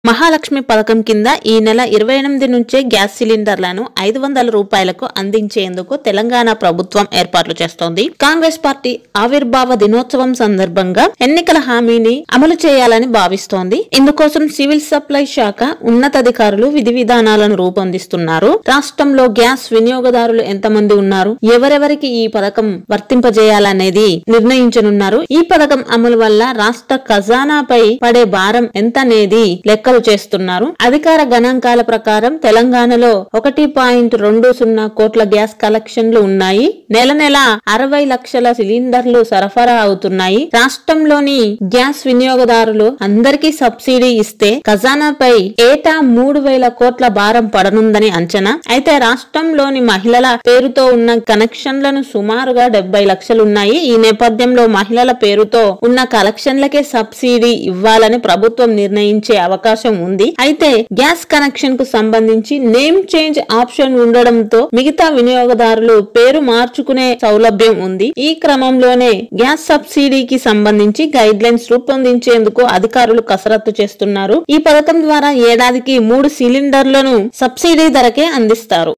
మహాలక్ష్మి పథకం కింద ఈ నెల 28 నుంచే గ్యాస్ సిలిండర్లను 500 రూపాయలకు అందించేందుకు తెలంగాణ ప్రభుత్వం ఏర్పాట్లు చేస్తోంది. కాంగ్రెస్ పార్టీ ఆవిర్భావ దినోత్సవం సందర్భంగా ఎన్నికల హామీని అమలు చేయాలని భావిస్తోంది. ఇందుకోసం సివిల్ సప్లై శాఖ ఉన్నతాధికారులు విధి విధానాలను రూపొందిస్తున్నారు. రాష్ట్రంలో గ్యాస్ వినియోగదారులు ఎంతమంది ఉన్నారు, ఎవరెవరికి ఈ పథకం వర్తింపజేయాలనేది నిర్ణయించనున్నారు. ఈ పథకం అమలు వల్ల రాష్ట్ర ఖజానాపై పడే భారం ఎంత అనేది లెక్కలు చేస్తున్నారు. అధికార గణాంకాల ప్రకారం తెలంగాణలో 1.20 కోట్ల గ్యాస్ కలెక్షన్లు ఉన్నాయి. నెల 60 లక్షల సిలిండర్లు సరఫరా అవుతున్నాయి. రాష్ట్రంలోని గ్యాస్ వినియోగదారులు అందరికీ సబ్సిడీ ఇస్తే ఖజానాపై ఏటా 3,000 కోట్ల భారం పడనుందని అంచనా. అయితే రాష్ట్రంలోని మహిళల పేరుతో ఉన్న కనెక్షన్లను సుమారుగా 70 లక్షలున్నాయి. ఈ నేపథ్యంలో మహిళల పేరుతో ఉన్న కలెక్షన్లకే సబ్సిడీ ఇవ్వాలని ప్రభుత్వం నిర్ణయించే అవకాశం ఉంది. అయితే గ్యాస్ కనెక్షన్ కు సంబంధించి నేమ్ చేంజ్ ఆప్షన్ ఉండడంతో మిగతా వినియోగదారులు పేరు మార్చుకునే సౌలభ్యం ఉంది. ఈ క్రమంలోనే గ్యాస్ సబ్సిడీకి సంబంధించి గైడ్ లైన్స్ రూపొందించేందుకు అధికారులు కసరత్తు చేస్తున్నారు. ఈ పథకం ద్వారా ఏడాదికి 3 సిలిండర్లను సబ్సిడీ ధరకే అందిస్తారు.